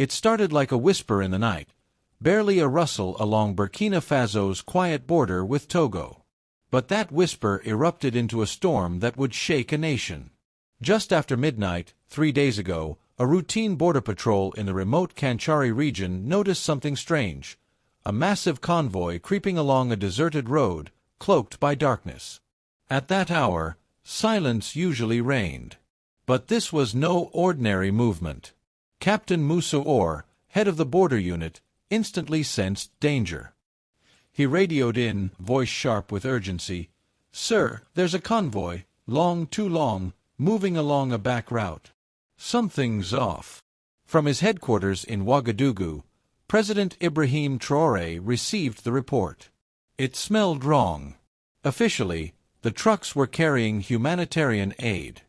It started like a whisper in the night, barely a rustle along Burkina Faso's quiet border with Togo. But that whisper erupted into a storm that would shake a nation. Just after midnight, 3 days ago, a routine border patrol in the remote Kanchari region noticed something strange. A massive convoy creeping along a deserted road, cloaked by darkness. At that hour, silence usually reigned. But this was no ordinary movement. Captain Traoré, head of the border unit, instantly sensed danger. He radioed in, voice sharp with urgency, "Sir, there's a convoy, too long, moving along a back route. Something's off." From his headquarters in Ouagadougou, President Ibrahim Traoré received the report. It smelled wrong. Officially, the trucks were carrying humanitarian aid.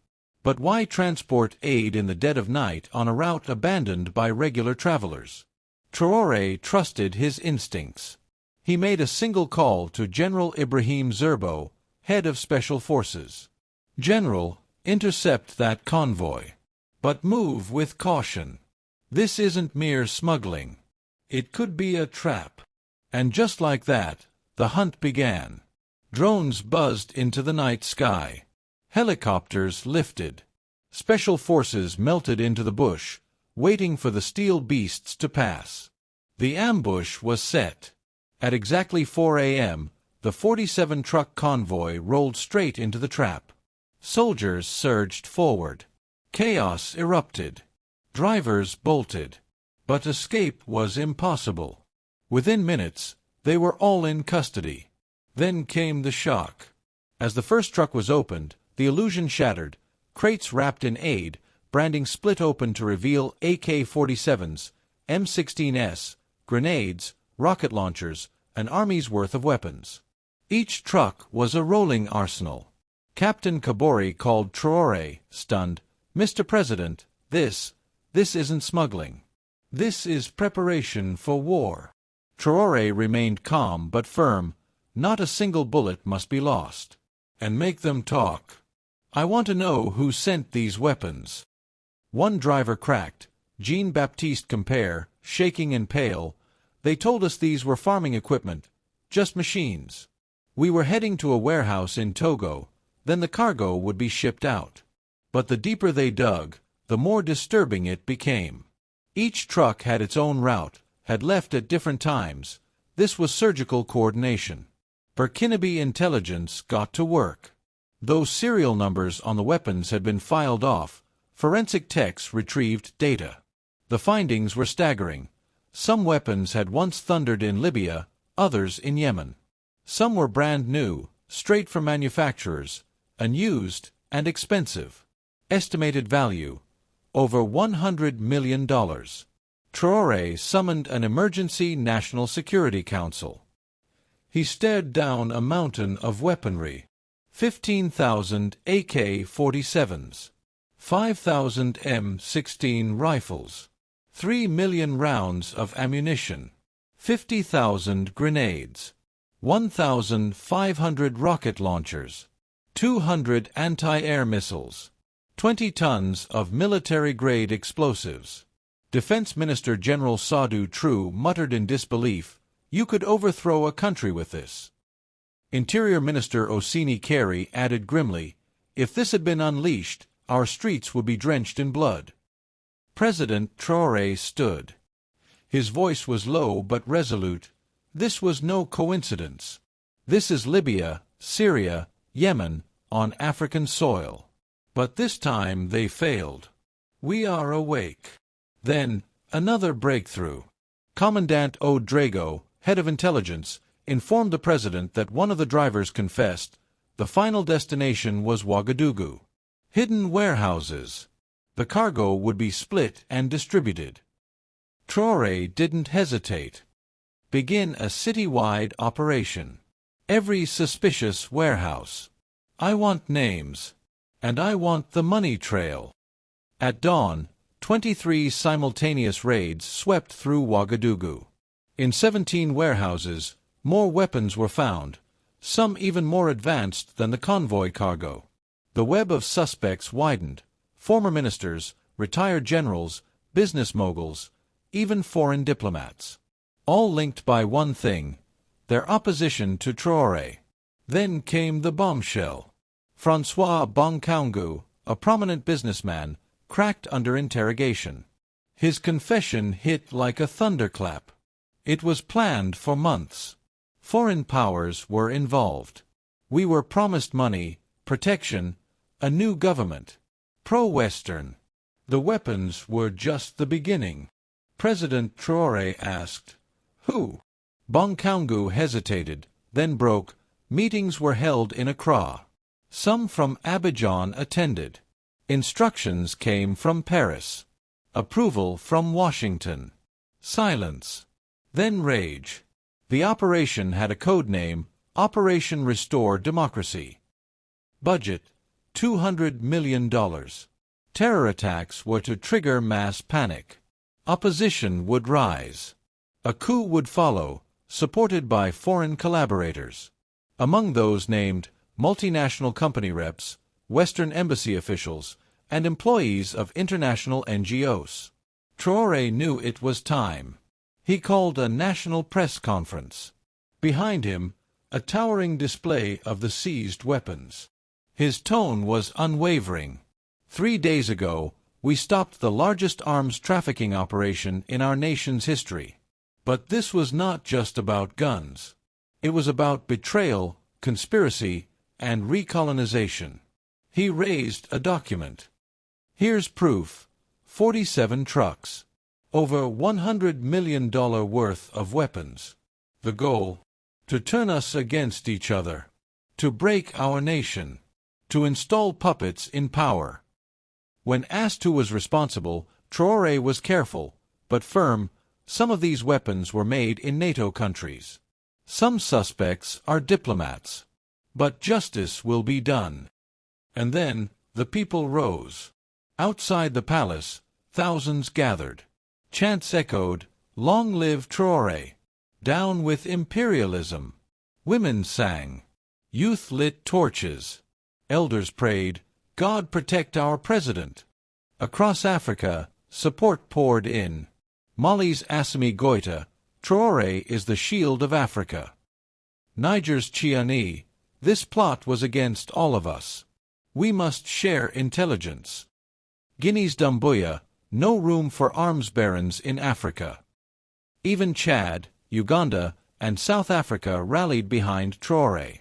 But why transport aid in the dead of night on a route abandoned by regular travelers? Traoré trusted his instincts. He made a single call to General Ibrahim Zerbo, head of Special Forces. "General, intercept that convoy. But move with caution. This isn't mere smuggling. It could be a trap." And just like that, the hunt began. Drones buzzed into the night sky. Helicopters lifted. Special forces melted into the bush, waiting for the steel beasts to pass. The ambush was set. At exactly 4 a.m., the 47-truck convoy rolled straight into the trap. Soldiers surged forward. Chaos erupted. Drivers bolted. But escape was impossible. Within minutes, they were all in custody. Then came the shock. As the first truck was opened, the illusion shattered. Crates wrapped in aid, branding split open to reveal AK-47s, M16s, grenades, rocket launchers, an army's worth of weapons. Each truck was a rolling arsenal. Captain Kabori called Traoré, stunned, "Mr. President, this isn't smuggling. This is preparation for war." Traoré remained calm but firm. "Not a single bullet must be lost. And make them talk. I want to know who sent these weapons." One driver cracked, Jean-Baptiste Compere, shaking and pale. "They told us these were farming equipment, just machines. We were heading to a warehouse in Togo, then the cargo would be shipped out." But the deeper they dug, the more disturbing it became. Each truck had its own route, had left at different times. This was surgical coordination. Burkinabe intelligence got to work. Though serial numbers on the weapons had been filed off, forensic techs retrieved data. The findings were staggering. Some weapons had once thundered in Libya, others in Yemen. Some were brand new, straight from manufacturers, unused, and expensive. Estimated value: over $100 million. Traoré summoned an emergency National Security Council. He stared down a mountain of weaponry. 15,000 AK-47s, 5,000 M16 rifles, 3 million rounds of ammunition, 50,000 grenades, 1,500 rocket launchers, 200 anti-air missiles, 20 tons of military-grade explosives. Defense Minister General Sadou Trou muttered in disbelief, "You could overthrow a country with this." Interior Minister Osini Carey added grimly, "If this had been unleashed, our streets would be drenched in blood." President Traoré stood. His voice was low but resolute. "This was no coincidence. This is Libya, Syria, Yemen, on African soil. But this time they failed. We are awake." Then, another breakthrough. Commandant Ouedraogo, head of intelligence, informed the president that one of the drivers confessed. The final destination was Ouagadougou. Hidden warehouses. The cargo would be split and distributed. Traoré didn't hesitate. Begin a city-wide operation. Every suspicious warehouse. I want names. And I want the money trail. At dawn, 23 simultaneous raids swept through Ouagadougou. In 17 warehouses, more weapons were found, some even more advanced than the convoy cargo. The web of suspects widened. Former ministers, retired generals, business moguls, even foreign diplomats. All linked by one thing: their opposition to Traore. Then came the bombshell. François Bonkangu, a prominent businessman, cracked under interrogation. His confession hit like a thunderclap. It was planned for months. Foreign powers were involved. We were promised money, protection, a new government. Pro-Western. The weapons were just the beginning. President Traore asked, "Who?" Bonkangu hesitated, then broke. Meetings were held in Accra. Some from Abidjan attended. Instructions came from Paris. Approval from Washington. Silence. Then rage. The operation had a code name: Operation Restore Democracy. Budget: $200 million. Terror attacks were to trigger mass panic. Opposition would rise. A coup would follow, supported by foreign collaborators. Among those named, multinational company reps, Western embassy officials, and employees of international NGOs. Traore knew it was time. He called a national press conference. Behind him, a towering display of the seized weapons. His tone was unwavering. 3 days ago, we stopped the largest arms trafficking operation in our nation's history. But this was not just about guns. It was about betrayal, conspiracy, and recolonization. He raised a document. Here's proof: 47 trucks. Over $100 million worth of weapons. The goal: to turn us against each other. To break our nation. To install puppets in power. When asked who was responsible, Traore was careful, but firm. Some of these weapons were made in NATO countries. Some suspects are diplomats. But justice will be done. And then, the people rose. Outside the palace, thousands gathered. Chants echoed, "Long live Traore! Down with imperialism!" Women sang. Youth lit torches. Elders prayed, "God protect our president." Across Africa, support poured in. Mali's Assimi Goïta, Traore is the shield of Africa. Niger's Chiani, this plot was against all of us. We must share intelligence. Guinea's Doumbouya, no room for arms barons in Africa. Even Chad, Uganda, and South Africa rallied behind Traore.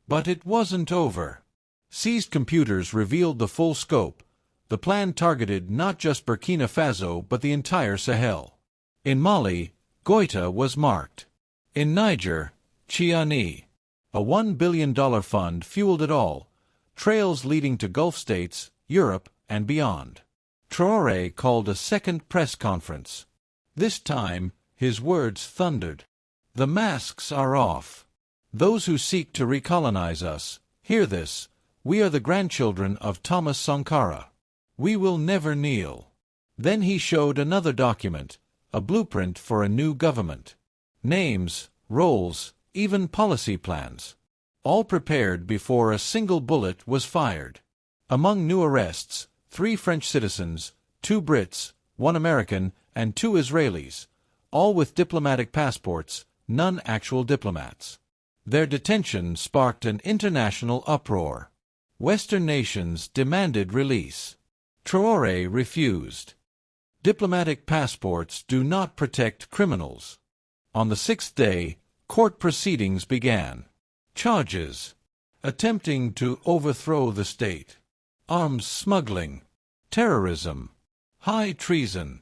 But it wasn't over. Seized computers revealed the full scope. The plan targeted not just Burkina Faso but the entire Sahel. In Mali, Goïta was marked. In Niger, Chiani. A $1 billion fund fueled it all, trails leading to Gulf states, Europe, and beyond. Traore called a second press conference. This time, his words thundered. "The masks are off. Those who seek to recolonize us, hear this: we are the grandchildren of Thomas Sankara. We will never kneel." Then he showed another document, a blueprint for a new government. Names, roles, even policy plans. All prepared before a single bullet was fired. Among new arrests, 3 French citizens, 2 Brits, 1 American, and 2 Israelis, all with diplomatic passports, none actual diplomats. Their detention sparked an international uproar. Western nations demanded release. Traore refused. Diplomatic passports do not protect criminals. On the 6th day, court proceedings began. Charges: attempting to overthrow the state, arms smuggling, terrorism, high treason.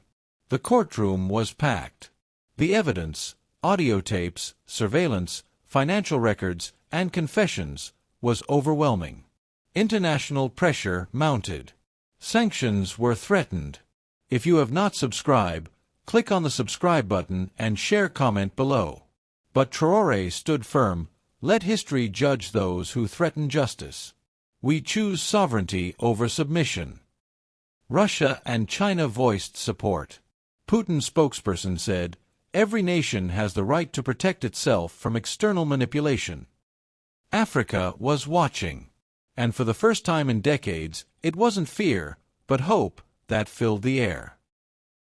The courtroom was packed. The evidence, audio tapes, surveillance, financial records, and confessions, was overwhelming. International pressure mounted. Sanctions were threatened. If you have not subscribed, click on the subscribe button and share comment below. But Traore stood firm. Let history judge those who threaten justice. We choose sovereignty over submission. Russia and China voiced support. Putin's spokesperson said, "Every nation has the right to protect itself from external manipulation." Africa was watching. And for the first time in decades, it wasn't fear, but hope, that filled the air.